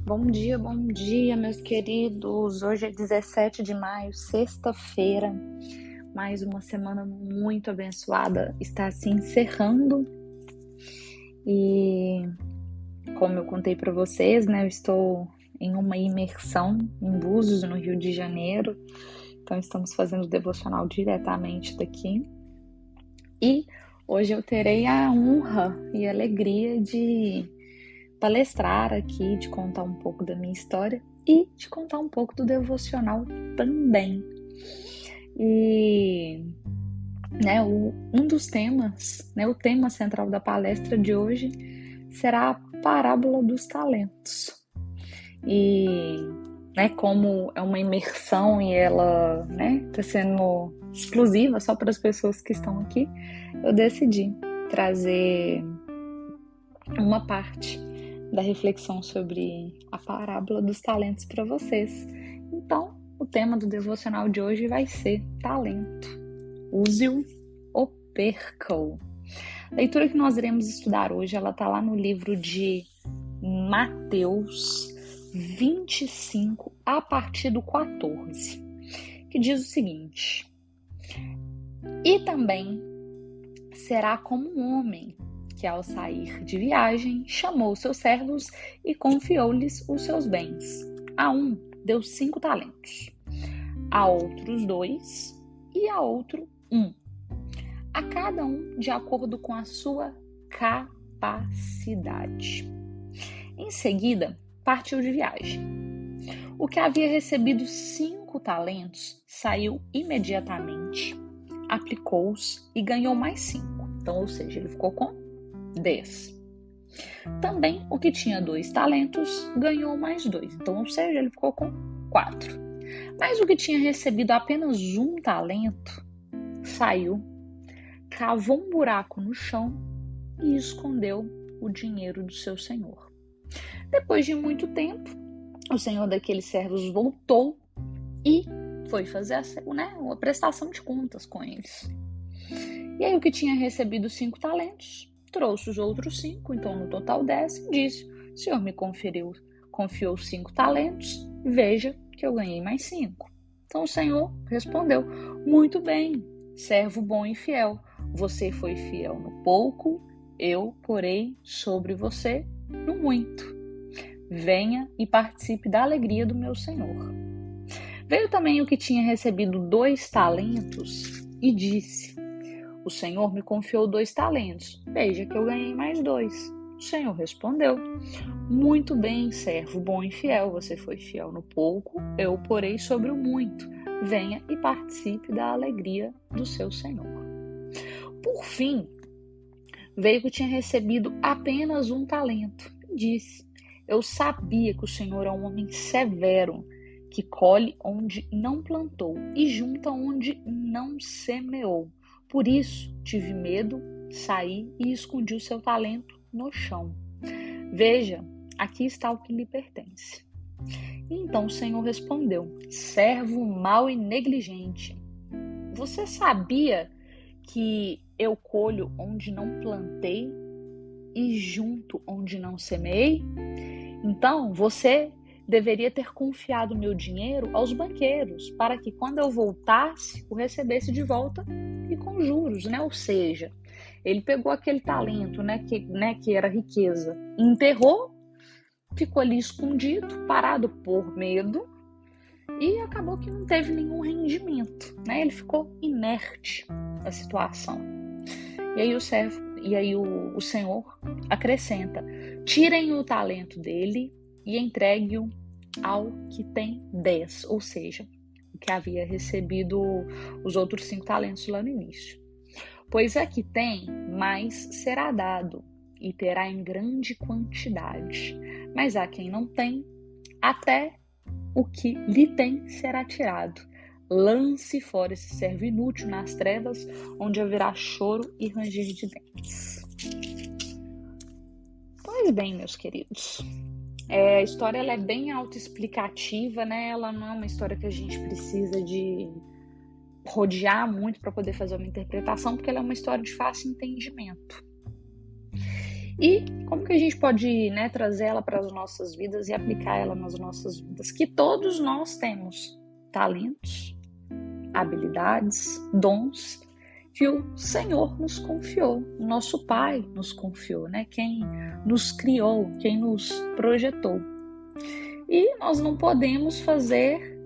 Bom dia, meus queridos. Hoje é 17 de maio, sexta-feira. Mais uma semana muito abençoada está se encerrando. E como eu contei para vocês, né, eu estou em uma imersão em Búzios, no Rio de Janeiro. Então estamos fazendo o devocional diretamente daqui. E hoje eu terei a honra e a alegria de palestrar aqui, de contar um pouco da minha história e de contar um pouco do devocional também. E um dos temas, o tema central da palestra de hoje será a parábola dos talentos. E como é uma imersão e ela está sendo exclusiva só para as pessoas que estão aqui, eu decidi trazer uma parte da reflexão sobre a parábola dos talentos para vocês. Então, o tema do devocional de hoje vai ser talento. Use-o ou perca-o. A leitura que nós iremos estudar hoje, ela está lá no livro de Mateus 25, a partir do 14, que diz o seguinte: E também será como um homem que, ao sair de viagem, chamou seus servos e confiou-lhes os seus bens. A um deu 5 talentos, a outros 2 e a outro 1, a cada um de acordo com a sua capacidade. Em seguida, partiu de viagem. O que havia recebido 5 talentos saiu imediatamente, aplicou-os e ganhou mais 5. Então, ou seja, ele ficou com 10. Também o que tinha 2 talentos ganhou mais 2. Então, ou seja, ele ficou com 4. Mas o que tinha recebido apenas 1 talento saiu, cavou um buraco no chão e escondeu o dinheiro do seu senhor. Depois de muito tempo, o senhor daqueles servos voltou e foi fazer uma prestação de contas com eles. E aí o que tinha recebido 5 talentos trouxe os outros 5, então no total 10, e disse: o senhor me confiou 5 talentos, veja que eu ganhei mais 5. Então o senhor respondeu: muito bem, servo bom e fiel, você foi fiel no pouco, eu porei sobre você no muito. Venha e participe da alegria do meu senhor. Veio também o que tinha recebido 2 talentos e disse: o senhor me confiou 2 talentos, veja que eu ganhei mais 2. O senhor respondeu: muito bem, servo bom e fiel, você foi fiel no pouco, eu o porei sobre o muito. Venha e participe da alegria do seu senhor. Por fim, veio que tinha recebido apenas 1 talento e disse: eu sabia que o senhor é um homem severo, que colhe onde não plantou e junta onde não semeou. Por isso tive medo, saí e escondi o seu talento no chão. Veja, aqui está o que lhe pertence. E então o senhor respondeu: servo mau e negligente, você sabia que eu colho onde não plantei e junto onde não semeei? Então você deveria ter confiado meu dinheiro aos banqueiros, para que quando eu voltasse, o recebesse de volta e com juros, Ou seja, ele pegou aquele talento, que era riqueza, enterrou, ficou ali escondido, parado por medo, e acabou que não teve nenhum rendimento, Ele ficou inerte à situação. E aí o Senhor acrescenta: tirem o talento dele e entregue-o ao que tem 10, ou seja, o que havia recebido os outros 5 talentos lá no início. Pois a que tem, mais será dado, e terá em grande quantidade. Mas a quem não tem, até o que lhe tem será tirado. Lance fora esse servo inútil nas trevas, onde haverá choro e ranger de dentes. Pois bem, meus queridos, a história ela é bem autoexplicativa, Ela não é uma história que a gente precisa de rodear muito para poder fazer uma interpretação, porque ela é uma história de fácil entendimento. E como que a gente pode, né, trazer ela para as nossas vidas e aplicar ela nas nossas vidas? Que todos nós temos talentos, habilidades, dons que o Senhor nos confiou, o nosso Pai nos confiou, né? Quem nos criou, quem nos projetou. E nós não podemos fazer,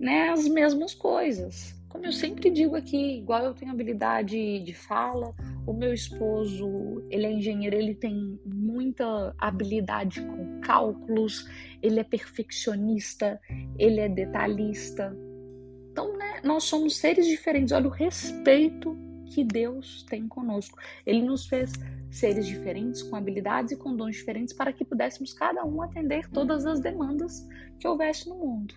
né, as mesmas coisas. Como eu sempre digo aqui, igual eu tenho habilidade de fala, o meu esposo, ele é engenheiro, ele tem muita habilidade com cálculos, ele é perfeccionista, ele é detalhista. Então, né, nós somos seres diferentes. Olha o respeito que Deus tem conosco. Ele nos fez seres diferentes, com habilidades e com dons diferentes, para que pudéssemos cada um atender todas as demandas que houvesse no mundo.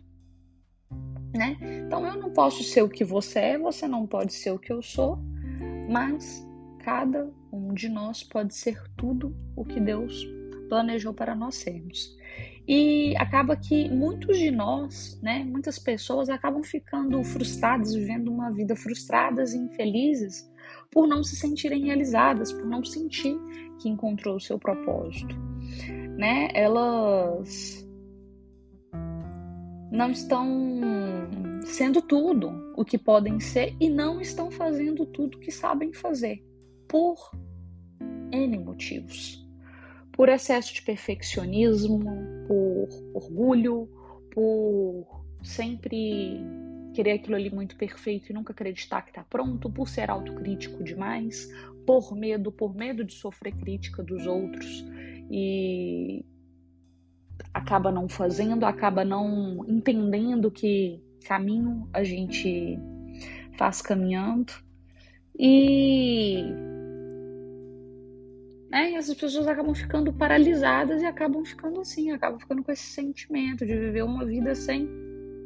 Né? Então, eu não posso ser o que você é, você não pode ser o que eu sou, mas cada um de nós pode ser tudo o que Deus planejou para nós sermos. E acaba que muitos de nós, né, muitas pessoas acabam ficando frustradas, vivendo uma vida frustradas e infelizes por não se sentirem realizadas, por não sentir que encontrou o seu propósito. Né? Elas não estão sendo tudo o que podem ser e não estão fazendo tudo o que sabem fazer, por N motivos. Por excesso de perfeccionismo, por orgulho, por sempre querer aquilo ali muito perfeito e nunca acreditar que está pronto, por ser autocrítico demais, por medo de sofrer crítica dos outros e acaba não fazendo, acaba não entendendo que caminho a gente faz caminhando. E essas pessoas acabam ficando paralisadas e acabam ficando assim, acabam ficando com esse sentimento de viver uma vida sem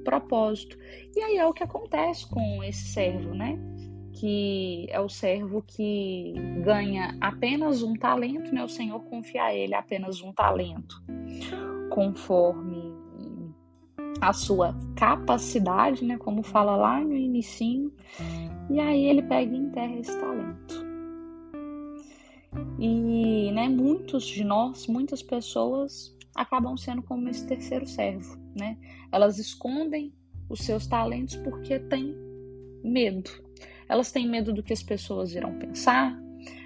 propósito. E aí é o que acontece com esse servo, né? Que é o servo que ganha apenas um talento, né? O Senhor confia a ele apenas um talento, conforme a sua capacidade, né? Como fala lá no inicinho. E aí ele pega e enterra esse talento. E, né, muitos de nós, muitas pessoas acabam sendo como esse terceiro servo, né? Elas escondem os seus talentos porque têm medo. Elas têm medo do que as pessoas irão pensar,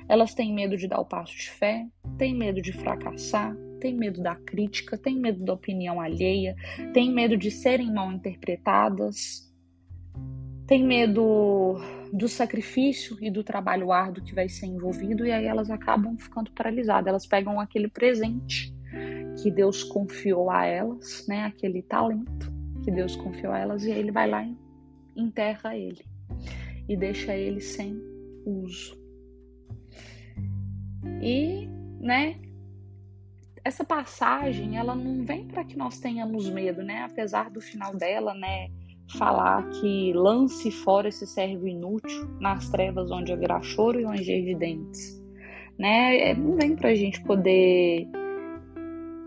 elas têm medo de dar o passo de fé, têm medo de fracassar, têm medo da crítica, têm medo da opinião alheia, têm medo de serem mal interpretadas, têm medo do sacrifício e do trabalho árduo que vai ser envolvido, e aí elas acabam ficando paralisadas. Elas pegam aquele presente que Deus confiou a elas, né, aquele talento que Deus confiou a elas, e aí ele vai lá e enterra ele e deixa ele sem uso. E, né, essa passagem, ela não vem para que nós tenhamos medo, né, apesar do final dela, né, falar que lance fora esse servo inútil nas trevas onde haverá choro e ranger de dentes, né? Não vem pra gente poder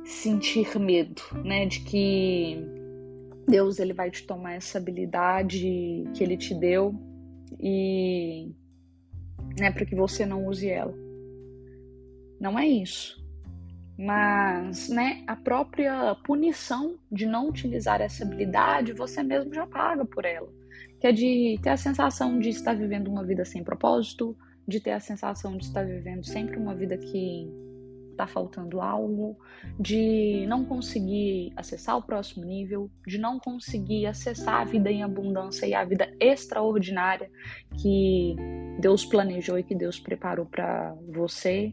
sentir medo, né, de que Deus ele vai te tomar essa habilidade que ele te deu e, né, para que você não use ela. Não é isso. Mas, né, a própria punição de não utilizar essa habilidade, você mesmo já paga por ela. Que é de ter a sensação de estar vivendo uma vida sem propósito, de ter a sensação de estar vivendo sempre uma vida que está faltando algo, de não conseguir acessar o próximo nível, de não conseguir acessar a vida em abundância e a vida extraordinária que Deus planejou e que Deus preparou para você,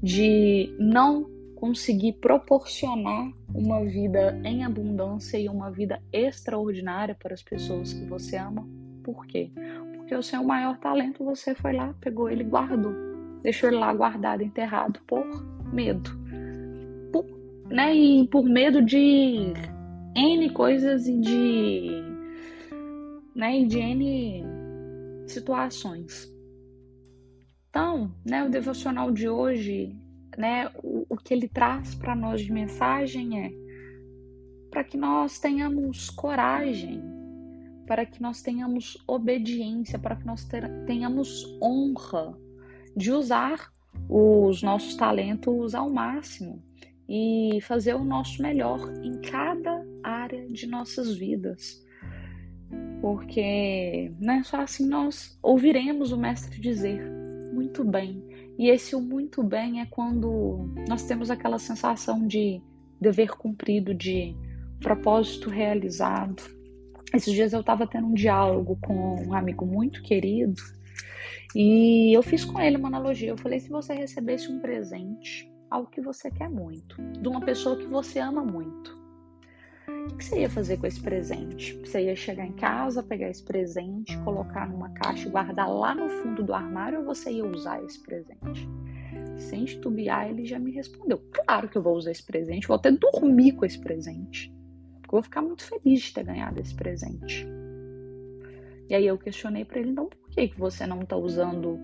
de não conseguir proporcionar uma vida em abundância e uma vida extraordinária para as pessoas que você ama. Por quê? Porque o seu maior talento você foi lá, pegou ele e guardou. Deixou ele lá guardado, enterrado por medo. Né? E por medo de N coisas e de N situações. Então, né, o devocional de hoje, né, o que ele traz para nós de mensagem é para que nós tenhamos coragem, para que nós tenhamos obediência, para que nós tenhamos honra de usar os nossos talentos ao máximo e fazer o nosso melhor em cada área de nossas vidas. Porque só assim nós ouviremos o Mestre dizer muito bem. E esse o muito bem é quando nós temos aquela sensação de dever cumprido, de propósito realizado. Esses dias eu estava tendo um diálogo com um amigo muito querido e eu fiz com ele uma analogia. Eu falei, se você recebesse um presente, algo que você quer muito, de uma pessoa que você ama muito, o que você ia fazer com esse presente? Você ia chegar em casa, pegar esse presente, colocar numa caixa e guardar lá no fundo do armário, ou você ia usar esse presente? Sem titubear, ele já me respondeu, claro que eu vou usar esse presente, vou até dormir com esse presente, porque eu vou ficar muito feliz de ter ganhado esse presente. E aí eu questionei para ele, então por que você não está usando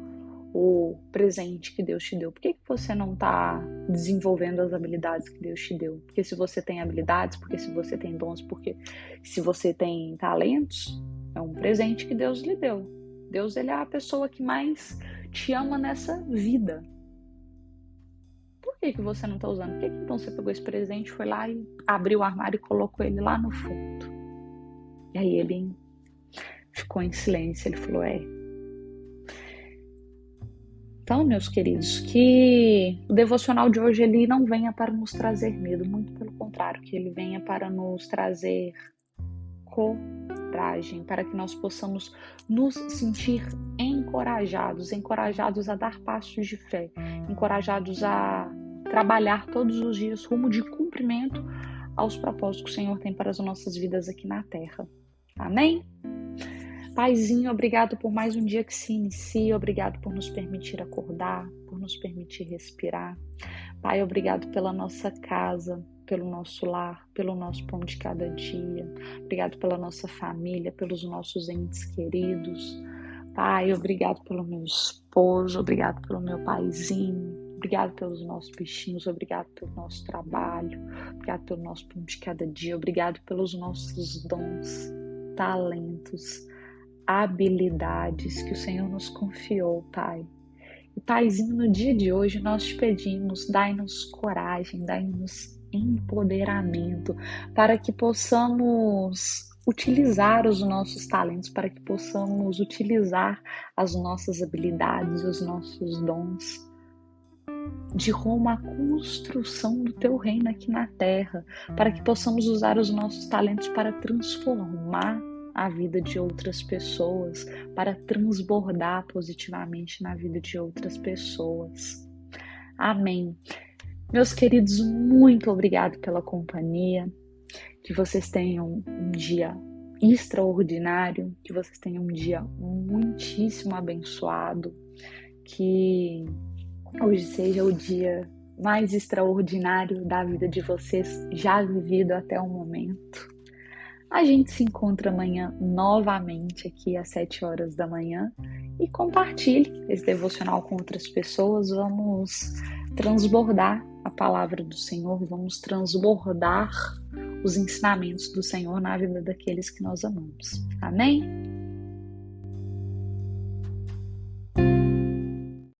o presente que Deus te deu? Por que você não está desenvolvendo as habilidades que Deus te deu? Porque se você tem habilidades, porque se você tem dons, porque se você tem talentos, é um presente que Deus lhe deu. Deus, ele é a pessoa que mais te ama nessa vida. Por que você não está usando? Por que então você pegou esse presente, foi lá e abriu o armário e colocou ele lá no fundo? E aí ele ficou em silêncio, ele falou, Então, meus queridos, que o devocional de hoje ele não venha para nos trazer medo, muito pelo contrário, que ele venha para nos trazer coragem, para que nós possamos nos sentir encorajados a dar passos de fé, encorajados a trabalhar todos os dias rumo de cumprimento aos propósitos que o Senhor tem para as nossas vidas aqui na Terra. Amém? Paizinho, obrigado por mais um dia que se inicia, obrigado por nos permitir acordar, por nos permitir respirar. Pai, obrigado pela nossa casa, pelo nosso lar, pelo nosso pão de cada dia. Obrigado pela nossa família, pelos nossos entes queridos. Pai, obrigado pelo meu esposo, obrigado pelo meu paizinho, obrigado pelos nossos bichinhos, obrigado pelo nosso trabalho, obrigado pelo nosso pão de cada dia, obrigado pelos nossos dons, talentos, habilidades que o Senhor nos confiou, Pai. E Paizinho, no dia de hoje nós te pedimos, dai-nos coragem, dai-nos empoderamento para que possamos utilizar os nossos talentos, para que possamos utilizar as nossas habilidades, os nossos dons de rumo à construção do teu reino aqui na terra, para que possamos usar os nossos talentos para transformar a vida de outras pessoas, para transbordar positivamente na vida de outras pessoas. Amém. Meus queridos, muito obrigado pela companhia, que vocês tenham um dia extraordinário, que vocês tenham um dia muitíssimo abençoado, que hoje seja o dia mais extraordinário da vida de vocês já vivido até o momento. A gente se encontra amanhã novamente aqui às 7 horas da manhã e compartilhe esse devocional com outras pessoas. Vamos transbordar a palavra do Senhor, vamos transbordar os ensinamentos do Senhor na vida daqueles que nós amamos. Amém?